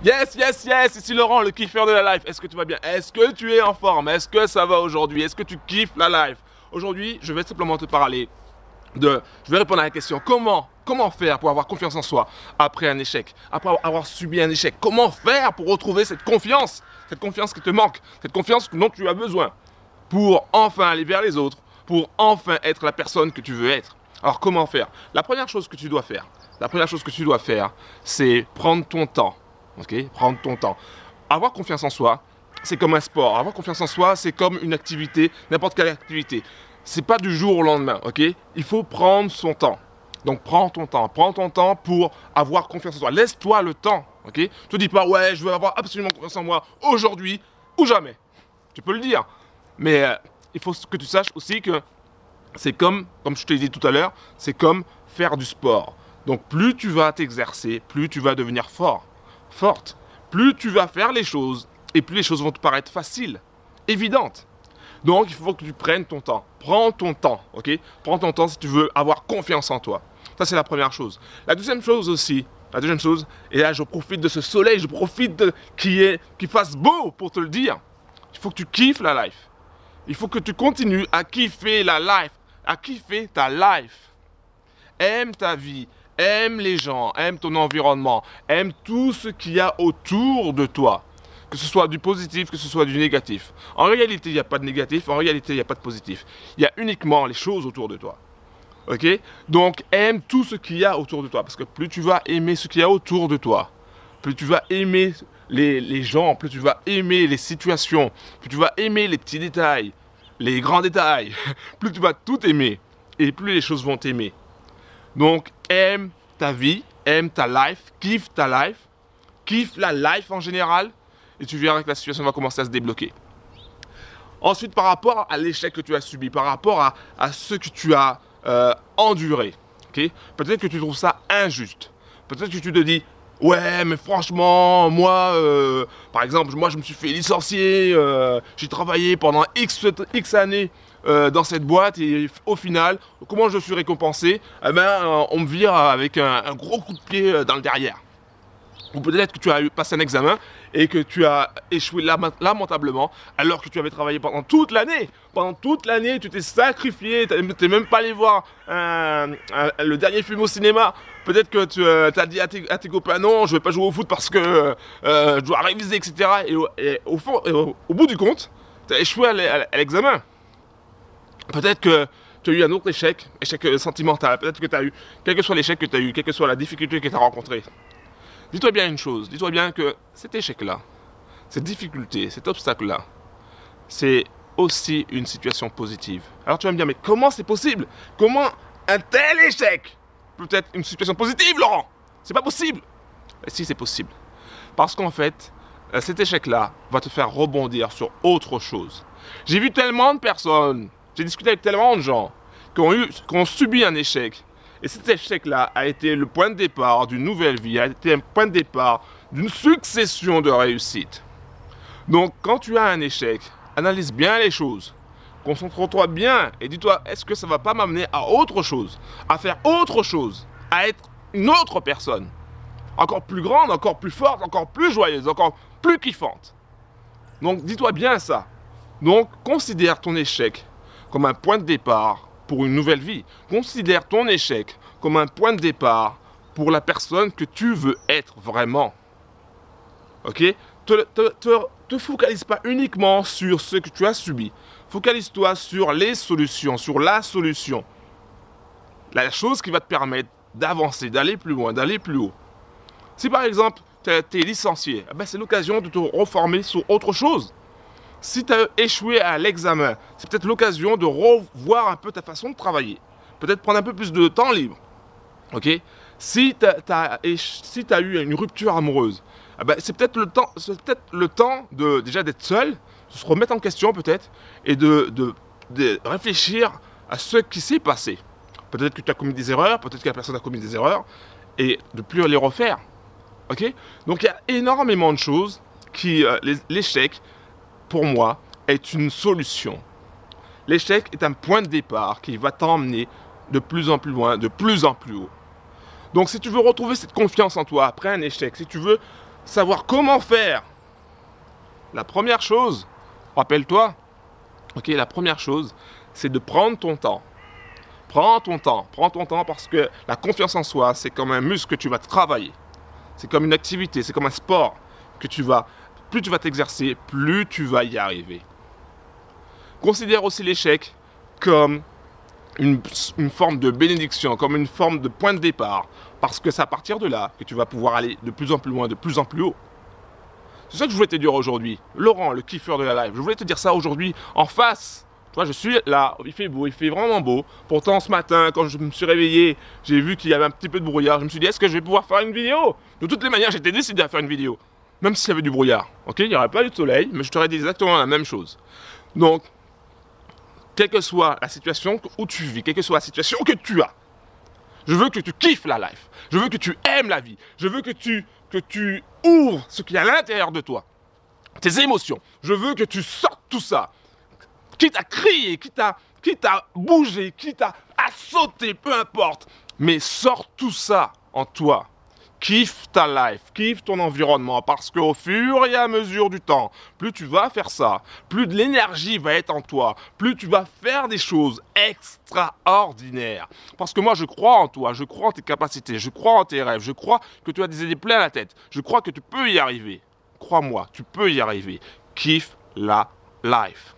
Yes, yes, yes, ici Laurent, le kiffeur de la life. Est-ce que tu vas bien? Est-ce que tu es en forme? Est-ce que ça va aujourd'hui? Est-ce que tu kiffes la life? Aujourd'hui, je vais simplement te parler je vais répondre à la question, comment faire pour avoir confiance en soi après un échec, après avoir subi un échec? Comment faire pour retrouver cette confiance qui te manque, cette confiance dont tu as besoin pour enfin aller vers les autres, pour enfin être la personne que tu veux être? Alors comment faire? La première chose que tu dois faire, c'est prendre ton temps. Ok, prendre ton temps. Avoir confiance en soi, c'est comme un sport. Avoir confiance en soi, c'est comme une activité, n'importe quelle activité. C'est pas du jour au lendemain, ok? Il faut prendre son temps. Donc prends ton temps pour avoir confiance en soi. Laisse-toi le temps, ok? Te dis pas, ouais, je veux avoir absolument confiance en moi aujourd'hui ou jamais. Tu peux le dire, mais il faut que tu saches aussi que c'est comme je te l'ai dit tout à l'heure, c'est comme faire du sport. Donc plus tu vas t'exercer, plus tu vas devenir forte. Plus tu vas faire les choses, et plus les choses vont te paraître faciles, évidentes. Donc il faut que tu prennes ton temps. Prends ton temps, ok? Prends ton temps si tu veux avoir confiance en toi. Ça, c'est la première chose. La deuxième chose aussi, et là je profite de ce soleil, je profite qu'il fasse beau pour te le dire. Il faut que tu kiffes la life. Il faut que tu continues à kiffer la life, à kiffer ta life. Aime ta vie, aime les gens, aime ton environnement, aime tout ce qu'il y a autour de toi. Que ce soit du positif, que ce soit du négatif. En réalité, il n'y a pas de négatif, en réalité, il n'y a pas de positif. Il y a uniquement les choses autour de toi. Ok? Donc, aime tout ce qu'il y a autour de toi. Parce que plus tu vas aimer ce qu'il y a autour de toi, plus tu vas aimer les gens, plus tu vas aimer les situations, plus tu vas aimer les petits détails, les grands détails, plus tu vas tout aimer et plus les choses vont t'aimer. Donc, aime ta vie, aime ta life, kiffe la life en général. Et tu verras que la situation va commencer à se débloquer. Ensuite, par rapport à l'échec que tu as subi, par rapport à ce que tu as enduré, okay? Peut-être que tu trouves ça injuste. Peut-être que tu te dis, ouais, mais franchement, moi, par exemple, moi je me suis fait licencier, j'ai travaillé pendant X années dans cette boîte et au final, comment je suis récompensé? Eh ben, on me vire avec un gros coup de pied dans le derrière. Ou peut-être que tu as passé un examen et que tu as échoué lamentablement alors que tu avais travaillé pendant toute l'année. Pendant toute l'année, tu t'es sacrifié, tu n'es même pas allé voir le dernier film au cinéma. Peut-être que tu as dit à tes copains, non, je ne vais pas jouer au foot parce que je dois réviser, etc. Et au bout du compte, tu as échoué à l'examen. Peut-être que tu as eu un autre échec sentimental. Peut-être que tu as eu, quel que soit l'échec que tu as eu, quelle que soit la difficulté que tu as rencontrée. Dis-toi bien une chose, dis-toi bien que cet échec-là, cette difficulté, cet obstacle-là, c'est aussi une situation positive. Alors tu vas me dire, mais comment c'est possible? Comment un tel échec peut être une situation positive, Laurent? C'est pas possible. Et si, c'est possible. Parce qu'en fait, cet échec-là va te faire rebondir sur autre chose. J'ai vu tellement de personnes, j'ai discuté avec tellement de gens qui ont subi un échec. Et cet échec-là a été le point de départ d'une nouvelle vie, a été un point de départ d'une succession de réussites. Donc, quand tu as un échec, analyse bien les choses, concentre-toi bien et dis-toi, est-ce que ça ne va pas m'amener à autre chose, à faire autre chose, à être une autre personne, encore plus grande, encore plus forte, encore plus joyeuse, encore plus kiffante. Donc, dis-toi bien ça. Donc, considère ton échec comme un point de départ pour une nouvelle vie. Considère ton échec comme un point de départ pour la personne que tu veux être vraiment. Ok? Te focalise pas uniquement sur ce que tu as subi. Focalise-toi sur les solutions, sur la solution. La chose qui va te permettre d'avancer, d'aller plus loin, d'aller plus haut. Si par exemple, tu es licencié, eh ben, c'est l'occasion de te reformer sur autre chose. Si tu as échoué à l'examen, c'est peut-être l'occasion de revoir un peu ta façon de travailler. Peut-être prendre un peu plus de temps libre. Ok? Si tu as eu une rupture amoureuse, eh ben, c'est peut-être le temps déjà d'être seul, de se remettre en question peut-être, et de réfléchir à ce qui s'est passé. Peut-être que tu as commis des erreurs, peut-être que la personne a commis des erreurs, et de ne plus les refaire. Ok? Donc il y a énormément de choses qui, l'échec, pour moi, est une solution. L'échec est un point de départ qui va t'emmener de plus en plus loin, de plus en plus haut. Donc si tu veux retrouver cette confiance en toi après un échec, si tu veux savoir comment faire. La première chose, rappelle-toi, ok, la première chose, c'est de prendre ton temps. Prends ton temps parce que la confiance en soi, c'est comme un muscle que tu vas travailler. C'est comme une activité, c'est comme un sport que plus tu vas t'exercer, plus tu vas y arriver. Considère aussi l'échec comme une forme de bénédiction, comme une forme de point de départ, parce que c'est à partir de là que tu vas pouvoir aller de plus en plus loin, de plus en plus haut. C'est ça que je voulais te dire aujourd'hui. Laurent, le kiffeur de la life, je voulais te dire ça aujourd'hui en face. Tu vois, je suis là, il fait beau, il fait vraiment beau. Pourtant, ce matin, quand je me suis réveillé, j'ai vu qu'il y avait un petit peu de brouillard. Je me suis dit, est-ce que je vais pouvoir faire une vidéo? De toutes les manières, j'étais décidé à faire une vidéo. Même s'il y avait du brouillard. Ok, il n'y aurait pas eu de soleil, mais je t'aurais dit exactement la même chose. Donc, quelle que soit la situation où tu vis, quelle que soit la situation que tu as, je veux que tu kiffes la life. Je veux que tu aimes la vie. Je veux que tu ouvres ce qu'il y a à l'intérieur de toi. Tes émotions. Je veux que tu sortes tout ça. Quitte à crier, quitte à bouger, quitte à sauter, peu importe. Mais sors tout ça en toi. Kiffe ta life, kiffe ton environnement, parce qu'au fur et à mesure du temps, plus tu vas faire ça, plus de l'énergie va être en toi, plus tu vas faire des choses extraordinaires. Parce que moi, je crois en toi, je crois en tes capacités, je crois en tes rêves, je crois que tu as des idées plein la tête, je crois que tu peux y arriver. Crois-moi, tu peux y arriver. Kiffe la life.